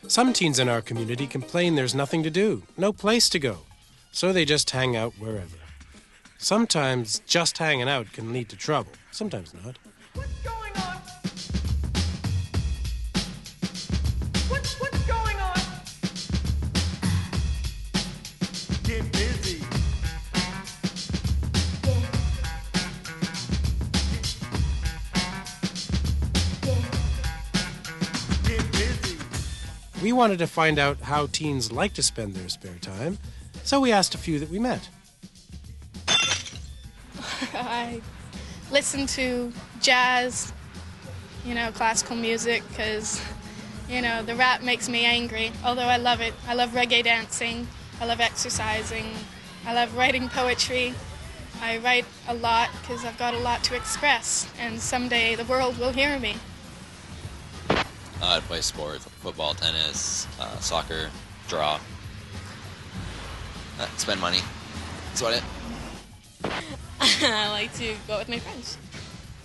Some teens in our community complain there's nothing to do, no place to go, so they just hang out wherever. Sometimes just hanging out can lead to trouble, sometimes not. What's going on? What's going on? Get busy. Get busy. We wanted to find out how teens like to spend their spare time, so we asked a few that we met. I listen to jazz, classical music, because, the rap makes me angry, although I love it. I love reggae dancing, I love exercising, I love writing poetry. I write a lot because I've got a lot to express, and someday the world will hear me. I play sports, football, tennis, soccer, draw, spend money. That's about it. I like to go out with my friends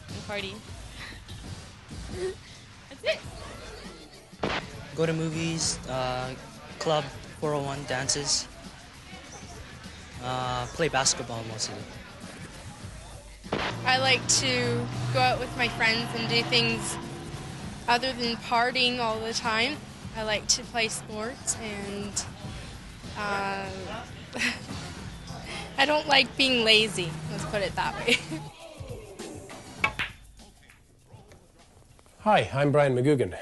and party. That's it. Go to movies, club, 401 dances, play basketball mostly. I like to go out with my friends and do things other than partying all the time. I like to play sports, and I don't like being lazy, let's put it that way. Hi, I'm Brian McGugan.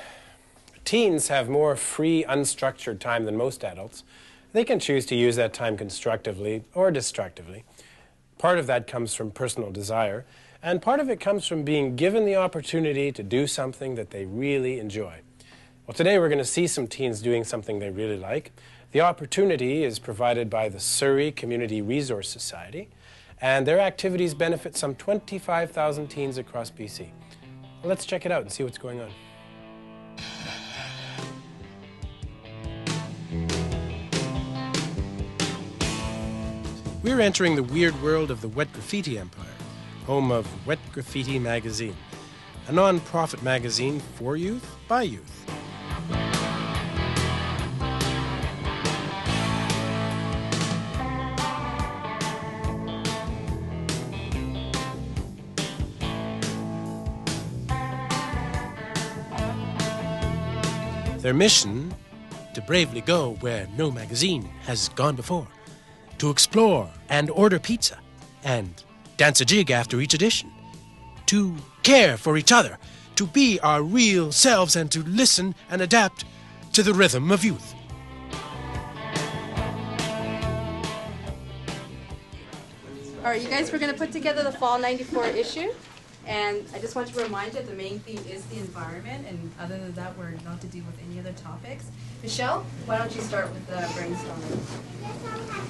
Teens have more free, unstructured time than most adults. They can choose to use that time constructively or destructively. Part of that comes from personal desire, and part of it comes from being given the opportunity to do something that they really enjoy. Well, today we're going to see some teens doing something they really like. The opportunity is provided by the Surrey Community Resource Society, and their activities benefit some 25,000 teens across BC. Well, let's check it out and see what's going on. We're entering the weird world of the Wet Graffiti Empire, home of Wet Graffiti Magazine, a non-profit magazine for youth, by youth. Their mission, to bravely go where no magazine has gone before, to explore and order pizza, and dance a jig after each edition, to care for each other, to be our real selves, and to listen and adapt to the rhythm of youth. All right, you guys, we're going to put together the Fall '94 issue. And I just want to remind you the main theme is the environment, and other than that, we're not to deal with any other topics. Michelle, why don't you start with the brainstorming?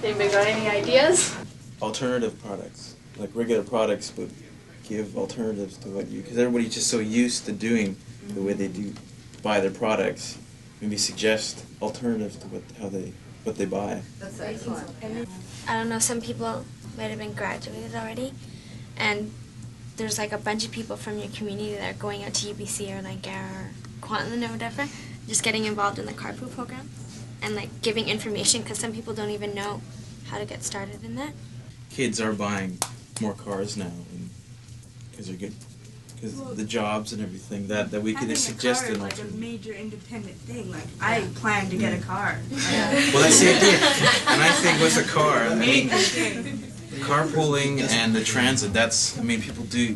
Anybody got any ideas? Alternative products, like regular products, but give alternatives to what you, because everybody's just so used to doing the way they do buy their products. Maybe suggest alternatives to what they buy. That's excellent. I don't know, some people might have been graduated already, and there's like a bunch of people from your community that are going out to UBC or like or Kwantlen or whatever, just getting involved in the carpool program and like giving information, because some people don't even know how to get started in that. Kids are buying more cars now because they're good, because the jobs and everything that we could suggest. Having a car is like a major independent thing. Like I plan to get a car. Well, that's the idea. And I think with a car, I mean, carpooling and the transit, people do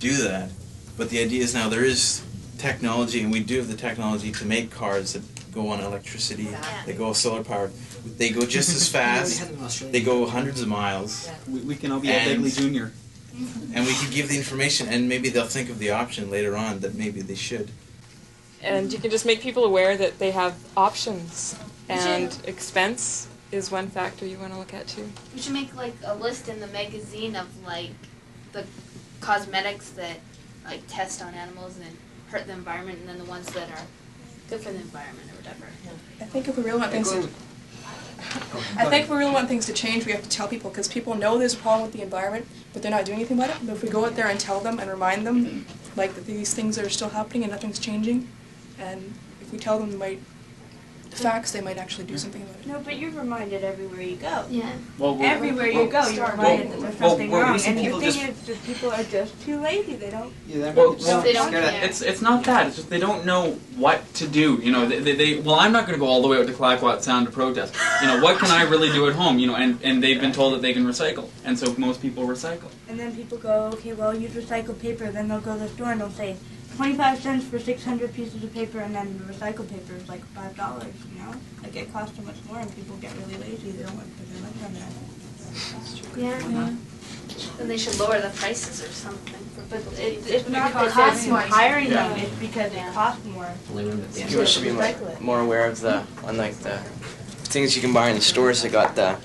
that, but the idea is now there is technology, and we do have the technology to make cars that go on electricity, they go solar powered, they go just as fast, they go hundreds of miles. We can all be at Begley Jr. And we can give the information, and maybe they'll think of the option later on that maybe they should. And you can just make people aware that they have options, and expense is one factor you want to look at too. We should make like a list in the magazine of like the cosmetics that like test on animals and hurt the environment, and then the ones that are good for the environment or whatever. I think if we really want things to change, we have to tell people, because people know there's a problem with the environment, but they're not doing anything about it. But if we go out there and tell them and remind them, like, that these things are still happening and nothing's changing, and if we tell them, they might facts, they might actually do something about it. No, but you're reminded everywhere you go. Yeah. Everywhere you go, you're reminded that there's something well, we wrong. see And the people thing just- is that people are just too lazy. They don't. They don't care. It's not that. It's just they don't know what to do. You know, well, I'm not going to go all the way out to Clayoquot Sound to protest. You know, what can I really do at home? You know, and they've been told that they can recycle, and so most people recycle. And then people go, okay, well, use recycled paper. Then they'll go to the store and they'll say 25 cents for 600 pieces of paper, and then the recycled paper is like $5. You know, like it costs so much more, and people get really lazy. They don't want to put their money on that. That's true. Yeah. Then they should lower the prices or something for people. It's not because because it's it's hiring Yeah. them. It's because it costs more. People should be more aware of the things you can buy in the stores that got the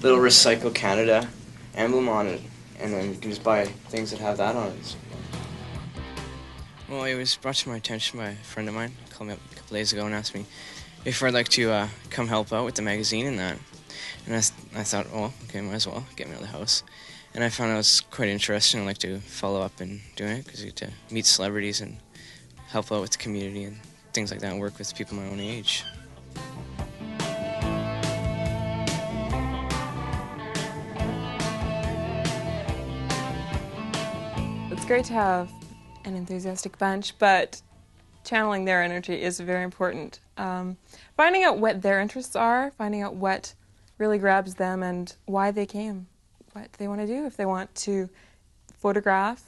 little Recycle Canada emblem on it, and then you can just buy things that have that on it. Well, it was brought to my attention by a friend of mine. He called me up a couple days ago and asked me if I'd like to come help out with the magazine and that. And I thought, oh, okay, might as well get me out of the house. And I found it was quite interesting. I'd like to follow up in doing it because you get to meet celebrities and help out with the community and things like that and work with people my own age. It's great to have an enthusiastic bunch, but channeling their energy is very important. Finding out what their interests are, finding out what really grabs them and why they came, what they want to do, if they want to photograph,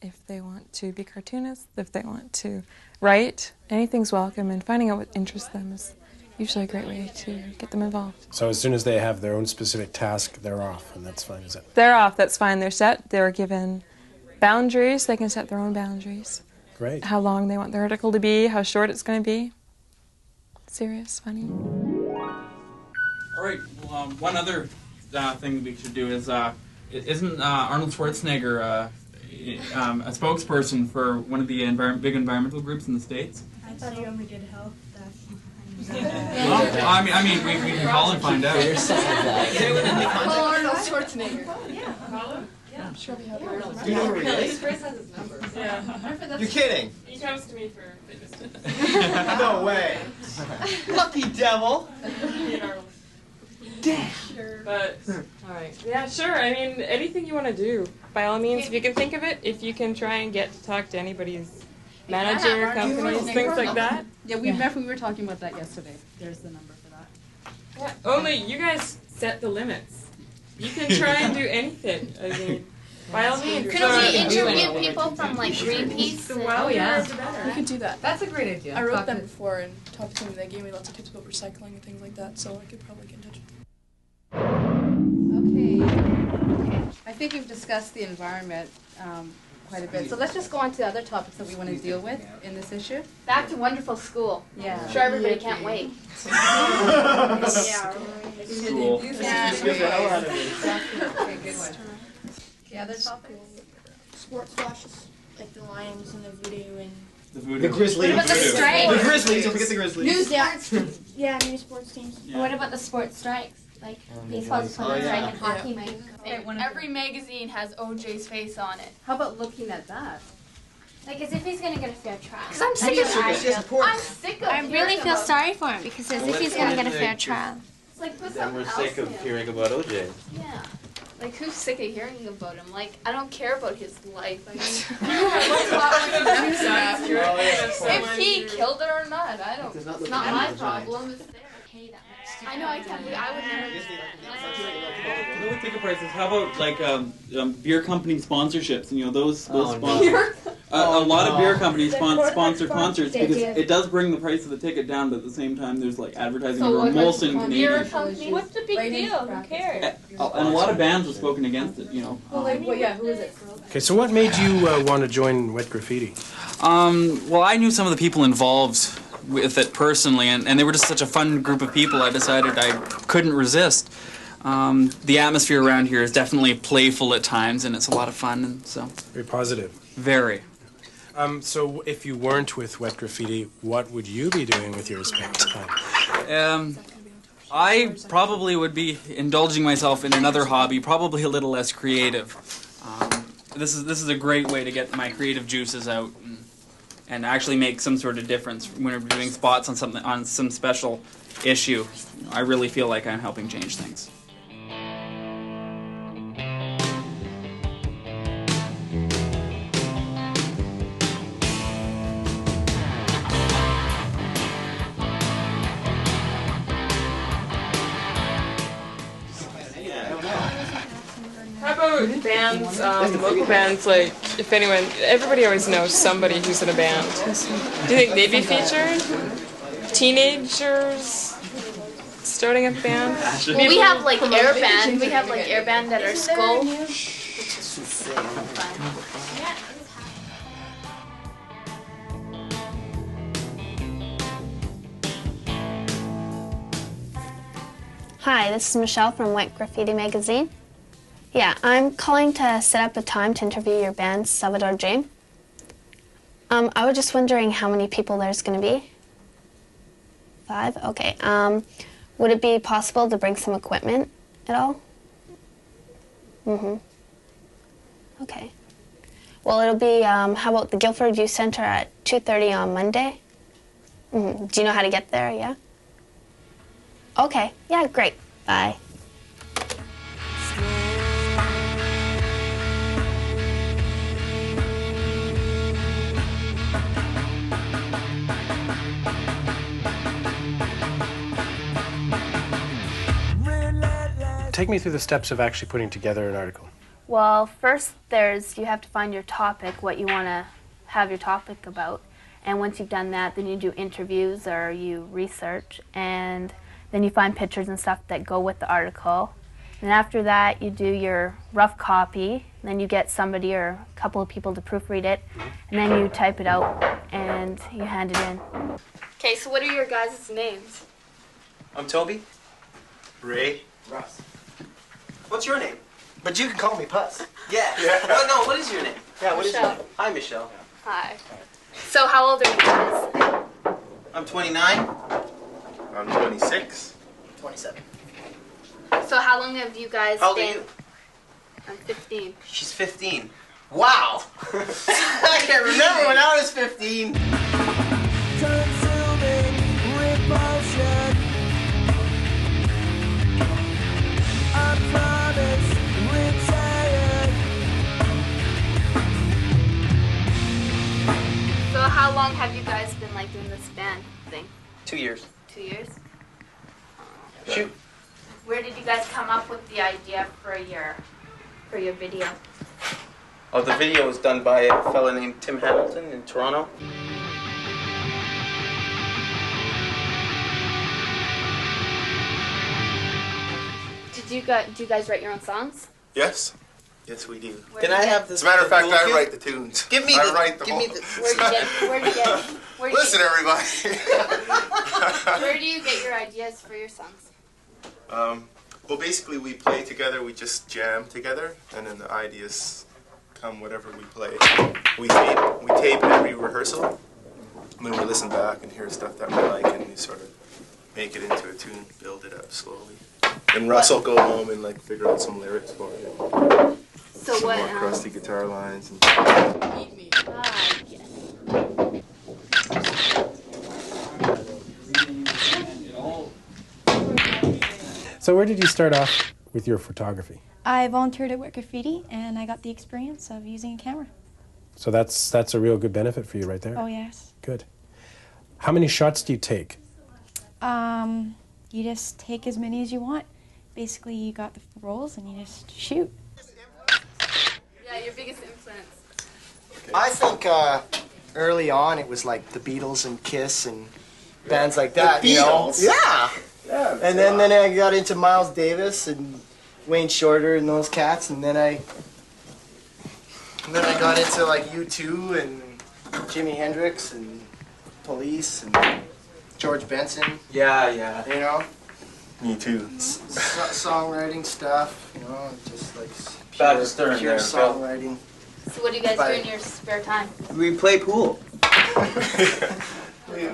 if they want to be cartoonists, if they want to write, anything's welcome, and finding out what interests them is usually a great way to get them involved. So as soon as they have their own specific task, they're off, and that's fine, is it? They're off, that's fine, they're set, they're given boundaries, they can set their own boundaries. Great. How long they want their article to be, how short it's going to be. Serious, funny. All right. Well, one other thing we should do is isn't Arnold Schwarzenegger a spokesperson for one of the big environmental groups in the States? I thought he only did health stuff. Well, I mean, we can call and find out. Call Arnold Schwarzenegger. Yeah, I'm sure we have Arnold. Yeah, really? Chris has his number. Yeah. You're kidding? He comes to me for fitness. No way. Lucky devil. Damn. But, alright. Yeah, sure. I mean, anything you want to do. By all means, if you can think of it, if you can try and get to talk to anybody's manager, companies, things like that. Yeah, we were talking about that yesterday. There's the number for that. Yeah, only you guys set the limits. You can try and do anything. I mean, by all means. Couldn't we interview people from like Greenpeace? Oh yeah. We could do that. That's a great idea. I wrote them before and talked to them. They gave me lots of tips about recycling and things like that, so I could probably get in touch. Okay. I think we've discussed the environment quite a bit. So let's just go on to other topics that we want to deal with in this issue. Back to wonderful school. Yeah. I'm sure everybody can't wait. Yeah. School. Okay, good one. Okay, other topics? Sports flashes, like the Lions and the Voodoo and The Grizzlies. What about the strikes? The Grizzlies. Don't forget the Grizzlies. yeah, new sports teams. Yeah. What about the sports strikes? Like baseball's put on strike and hockey might. Every magazine has OJ's face on it. How about looking at that? Like as if he's gonna get a fair trial. Because I'm sick of I'm sick of I really feel sorry for him because as if he's gonna get a fair trial. It's like put Then we're something sick else of in. hearing about OJ. Yeah. Like who's sick of hearing about him? Like I don't care about his life. Like, if he killed it or not, I don't. It's not my problem. It's theirs. I know. I can't believe I would never. You know what ticket prices? How about like beer company sponsorships? And you know those sponsors. A lot of beer companies sponsor concerts because it does bring the price of the ticket down, but at the same time there's like advertising for Molson Canadian. What's the big deal? Who cares? And a lot of bands have spoken against it. You know. Who is it? Okay, so what made you want to join Wet Graffiti? Well, I knew some of the people involved with it personally, and they were just such a fun group of people. I decided I couldn't resist. The atmosphere around here is definitely playful at times, and it's a lot of fun, and so. Very positive. Very. So if you weren't with Wet Graffiti, what would you be doing with your spare time? I probably would be indulging myself in another hobby, probably a little less creative. This is a great way to get my creative juices out. And and actually make some sort of difference when we're doing spots on something on some special issue. I really feel like I'm helping change things. How about bands, local bands, like, if anyone, everybody always knows somebody who's in a band. Do you think they'd be featured? Teenagers starting a band? Well, we have like air band. We have like air band at our school, which is fun. Hi, this is Michelle from White Graffiti Magazine. Yeah, I'm calling to set up a time to interview your band, Salvador Dream. I was just wondering how many people there's going to be. 5? Okay. Would it be possible to bring some equipment at all? Okay. Well, it'll be, how about the Guilford Youth Center at 2:30 on Monday? Do you know how to get there, yeah? Okay, yeah, great. Bye. Take me through the steps of actually putting together an article. Well, first you have to find your topic, what you want to have your topic about. And once you've done that, then you do interviews or you research, and then you find pictures and stuff that go with the article. And after that, you do your rough copy, then you get somebody or a couple of people to proofread it, and then you type it out and you hand it in. Okay, so what are your guys' names? I'm Toby. Ray. Russ. What's your name? But you can call me Puss. Yeah. Oh, no, what is your name? Yeah, what is your Michelle. name? Hi, Michelle. Hi. So how old are you guys? I'm 29. I'm 26. 27. So how long have you guys How old are been? you? I'm 15. She's 15. Wow. I can't remember when I was 15. So how long have you guys been like doing this band thing? 2 years. 2 years? Shoot. Where did you guys come up with the idea for your video? Oh, the video was done by a fella named Tim Hamilton in Toronto. Do you guys write your own songs? Yes. Yes, we do. Can I have this? As a matter of fact, I toolkit? write the tunes. Give me I the. write the Give whole. me the. Where'd you get Listen, everybody. Where do you get your ideas for your songs? Well, basically, we play together. We just jam together, and then the ideas come whatever we play. We tape every rehearsal, and then we listen back and hear stuff that we like, and we sort of make it into a tune, build it up slowly. And Russ will go home and like figure out some lyrics for it. So some what? more crusty guitar lines. And... So where did you start off with your photography? I volunteered at White Graffiti, and I got the experience of using a camera. So that's a real good benefit for you right there. Oh, yes. Good. How many shots do you take? You just take as many as you want. Basically, you got the rolls, and you just shoot. Yeah, your biggest influence. I think early on it was like the Beatles and Kiss and bands like that. The you know? Beatles? Yeah. And then I got into Miles Davis and Wayne Shorter and those cats, and then I got into like U2 and Jimi Hendrix and Police and George Benson. Yeah. You know? Me too. Songwriting stuff, you know, just like Baptist Stern pure there, Phil. songwriting. So what do you guys do in your spare time? We play pool. We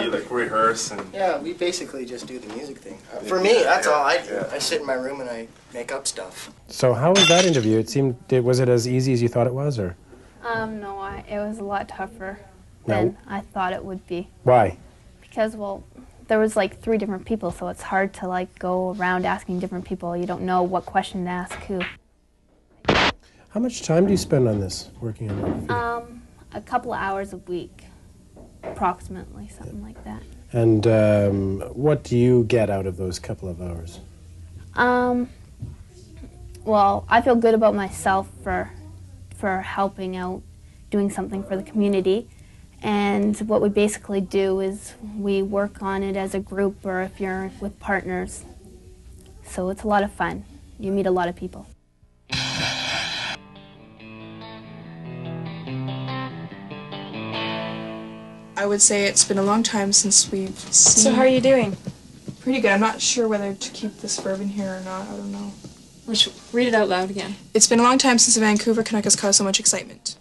like rehearse and. Yeah, we basically just do the music thing. For me, that's all I do. I sit in my room and I make up stuff. So how was that interview? Was it as easy as you thought it was, or? No, it was a lot tougher. than I thought it would be. Why? Because, well, there was like 3 different people, so it's hard to like go around asking different people. You don't know what question to ask who. How much time do you spend on this, working on graffiti? A couple of hours a week, approximately, something like that. And what do you get out of those couple of hours? Well, I feel good about myself for helping out, doing something for the community. And what we basically do is we work on it as a group or if you're with partners. So it's a lot of fun. You meet a lot of people. I would say it's been a long time since we've seen... So how are you doing? Pretty good. I'm not sure whether to keep this verb in here or not. I don't know. Read it out loud again. It's been a long time since the Vancouver Canuck has caused so much excitement.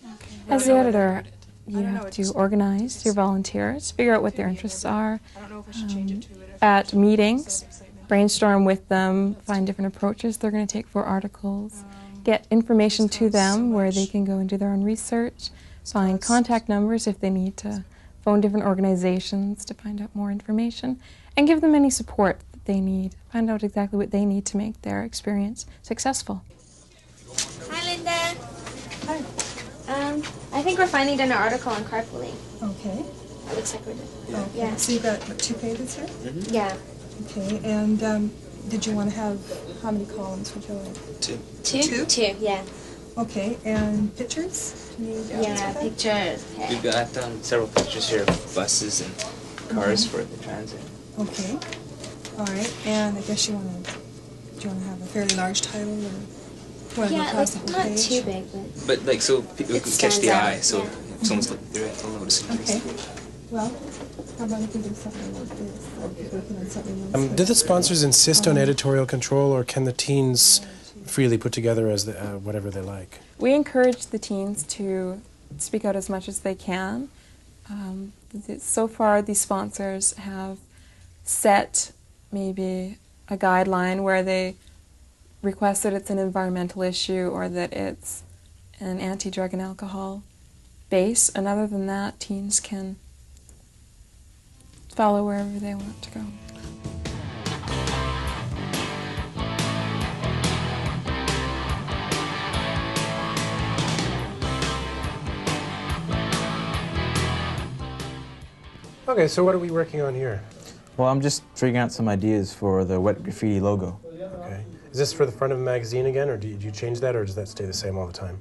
As the editor, you have to organize your volunteers, figure out what their interests are. At meetings, brainstorm with them, find different approaches they're going to take for articles, get information to them where they can go and do their own research, find contact numbers if they need to phone different organizations to find out more information, and give them any support that they need. Find out exactly what they need to make their experience successful. Hi, Linda. Hi. I think we're finally done an article on carpooling. Okay. It looks like we're done. Okay. Yeah. So you've got, what, 2 pages here? Mm-hmm. Yeah. Okay, and did you want to have, how many columns would you like? 2. 2? 2, yeah. Okay, and pictures? Yeah, pictures. Okay. We've got several pictures here of buses and cars for the transit. Okay. All right, and I guess do you want to have a fairly large title or want to go across the whole not page? too big, But like so people can catch the eye, so if someone's looking through it, they'll notice it. Okay. Well, how about if we do something like this? Like working on something Do the sponsors insist on editorial control, or can the teens freely put together as whatever they like? We encourage the teens to speak out as much as they can. So far, the sponsors have set maybe a guideline where they request that it's an environmental issue or that it's an anti-drug and alcohol base. And other than that, teens can follow wherever they want to go. Okay, so what are we working on here? Well, I'm just figuring out some ideas for the wet graffiti logo. Okay. Is this for the front of the magazine again, or do you change that, or does that stay the same all the time?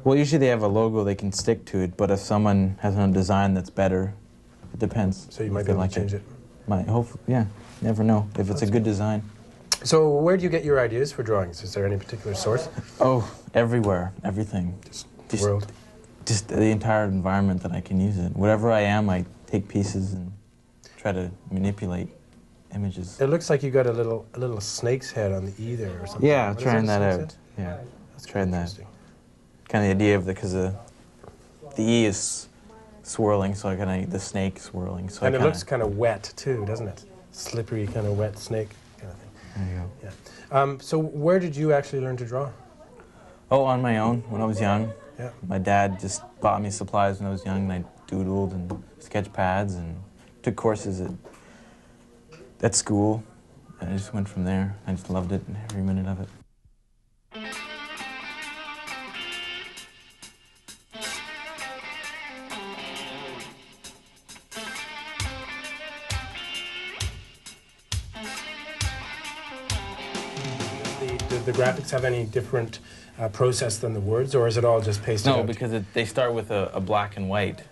Well, usually they have a logo, they can stick to it, but if someone has a design that's better, it depends. So you might be able to change it? Might, hopefully, yeah, never know, if it's a good design. So where do you get your ideas for drawings? Is there any particular source? Oh, everywhere, everything. Just the world? Just the entire environment that I can use it. Whatever I am, I take pieces and try to manipulate images. It looks like you got a little snake's head on the E there or something. Yeah, What is trying a that snake's out. head? Yeah, That's trying that. interesting. Kind of the idea of because the E is swirling, so the snake swirling. So And it looks kind of wet too, doesn't it? Slippery, kind of wet snake kind of thing. There you go. Yeah. So where did you actually learn to draw? Oh, on my own when I was young. Yeah. My dad just bought me supplies when I was young, and I doodled and sketch pads and took courses at school. And I just went from there. I just loved it, every minute of it. The graphics have any different process than the words, or is it all just pasted out? No, because they start with a black and white,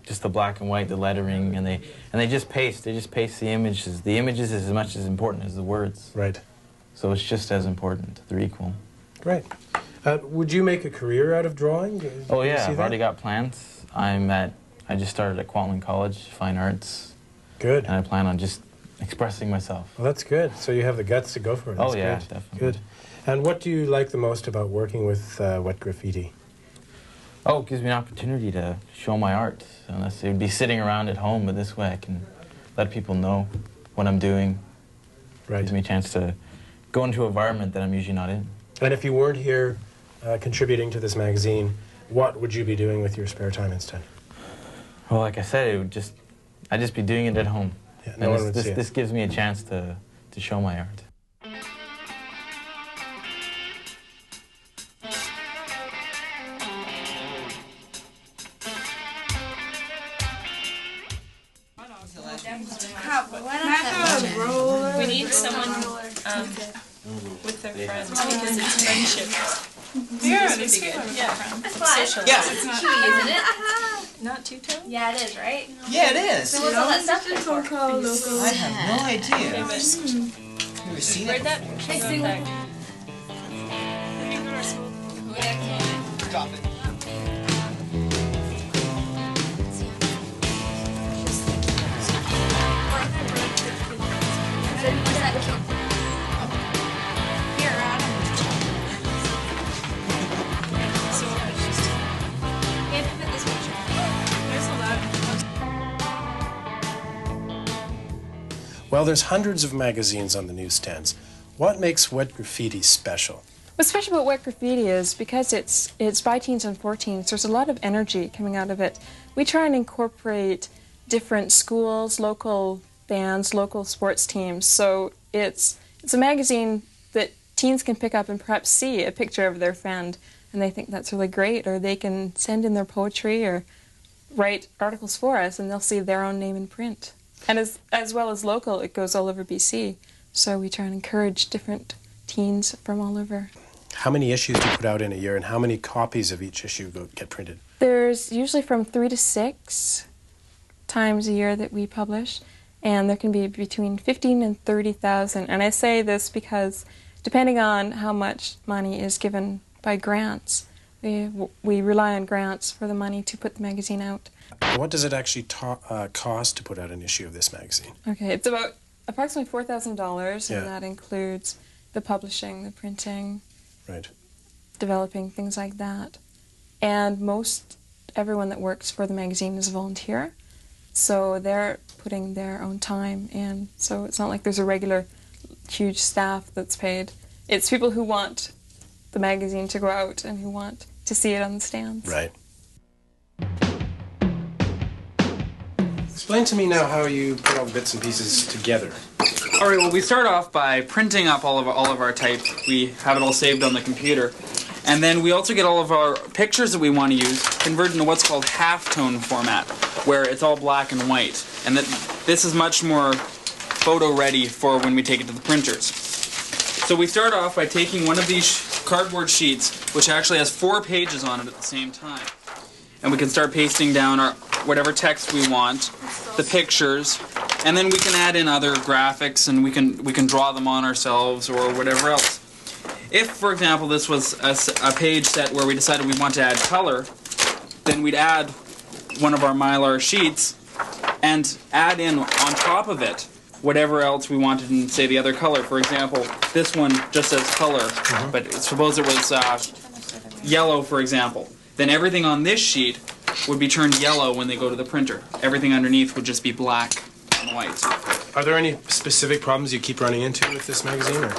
just the black and white, the lettering, and they just paste. They just paste the images. The images is as much as important as the words. Right. So it's just as important. They're equal. Great. Would you make a career out of drawing? Oh yeah, I've already got plans. I just started at Kwantlen College, Fine Arts. Good. And I plan on just expressing myself. Well, that's good. So you have the guts to go for it. That's yeah, good. definitely. Good. And what do you like the most about working with wet graffiti? Oh, it gives me an opportunity to show my art. Unless it would be sitting around at home, but this way I can let people know what I'm doing. Right. Gives me a chance to go into an environment that I'm usually not in. And if you weren't here contributing to this magazine, what would you be doing with your spare time instead? Well, like I said, I'd just be doing it at home. Yeah, And no one would see it. this gives me a chance to show my art. We need someone with their friends because it's friendship. Yeah, this would be good. Yeah, It's fun. Yeah. It's not, Isn't it? not two-tone? Yeah, it is, right? Yeah, it is. So what's all that stuff there for? I have no idea. Yeah, but Never seen where'd it. that picture go back? Drop it. Well, there's hundreds of magazines on the newsstands. What makes Wet Graffiti special? What's special about Wet Graffiti is because it's by teens and 14s, there's a lot of energy coming out of it. We try and incorporate different schools, local bands, local sports teams. So it's a magazine that teens can pick up and perhaps see a picture of their friend, and they think that's really great, or they can send in their poetry or write articles for us, and they'll see their own name in print. And as well as local, it goes all over BC. So we try and encourage different teens from all over. How many issues do you put out in a year, and how many copies of each issue get printed? There's usually from 3 to 6 times a year that we publish, and there can be between 15 and 30,000. And I say this because depending on how much money is given by grants, we rely on grants for the money to put the magazine out. What does it actually cost to put out an issue of this magazine? Okay, it's about approximately $4,000, Yeah. and that includes the publishing, the printing, Right. developing, things like that. And most everyone that works for the magazine is a volunteer, so they're putting their own time in. So it's not like there's a regular huge staff that's paid. It's people who want the magazine to go out and who want to see it on the stands. Right. Explain to me now how you put all the bits and pieces together. All right. Well, we start off by printing up all of our type. We have it all saved on the computer, and then we also get all of our pictures that we want to use converted into what's called halftone format, where it's all black and white, and that this is much more photo ready for when we take it to the printers. So we start off by taking one of these cardboard sheets, which actually has 4 pages on it at the same time, and we can start pasting down our whatever text we want, the pictures, and then we can add in other graphics, and we can draw them on ourselves or whatever else. If, for example, this was a page set where we decided we want to add color, then we'd add one of our Mylar sheets and add in on top of it whatever else we wanted in, say, the other color. For example, this one just says color, but suppose it was yellow, for example. Then everything on this sheet would be turned yellow when they go to the printer. Everything underneath would just be black and white. Are there any specific problems you keep running into with this magazine? Or?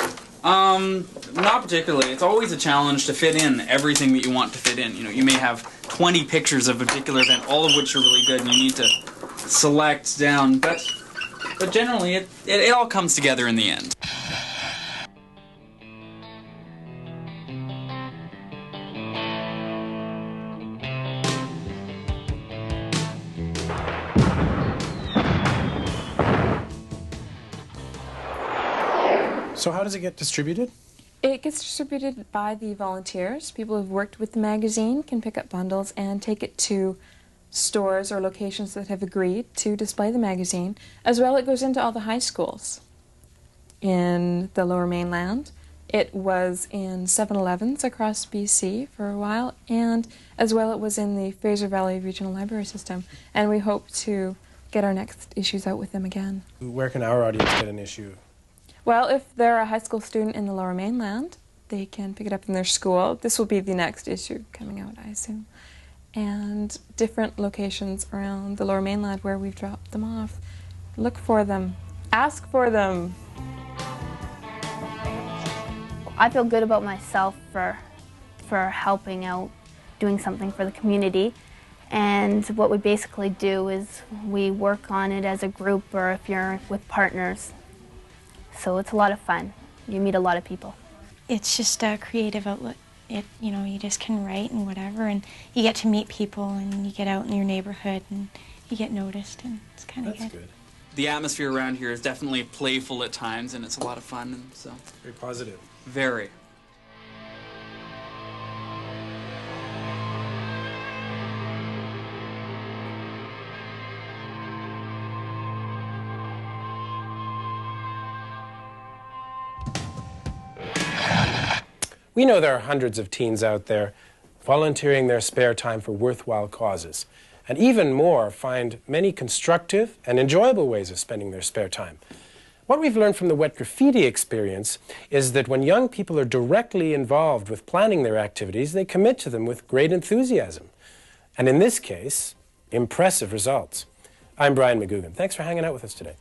Not particularly. It's always a challenge to fit in everything that you want to fit in. You know, you may have 20 pictures of a particular event, all of which are really good, and you need to select down. But generally, it all comes together in the end. So how does it get distributed? It gets distributed by the volunteers. People who've worked with the magazine can pick up bundles and take it to stores or locations that have agreed to display the magazine. As well, it goes into all the high schools in the Lower Mainland. It was in 7-Elevens across BC for a while, and as well it was in the Fraser Valley Regional Library System, and we hope to get our next issues out with them again. Where can our audience get an issue? Well, if they're a high school student in the Lower Mainland, they can pick it up in their school. This will be the next issue coming out, I assume. And different locations around the Lower Mainland where we've dropped them off. Look for them. Ask for them. I feel good about myself for helping out, doing something for the community. And what we basically do is we work on it as a group or if you're with partners. So it's a lot of fun. You meet a lot of people. It's just a creative outlet. You just can write and whatever, and you get to meet people, and you get out in your neighborhood, and you get noticed, and it's kind of good. The atmosphere around here is definitely playful at times, and it's a lot of fun. And so very positive. Very. We know there are hundreds of teens out there volunteering their spare time for worthwhile causes, and even more find many constructive and enjoyable ways of spending their spare time. What we've learned from the wet graffiti experience is that when young people are directly involved with planning their activities, they commit to them with great enthusiasm. And in this case, impressive results. I'm Brian McGugan. Thanks for hanging out with us today.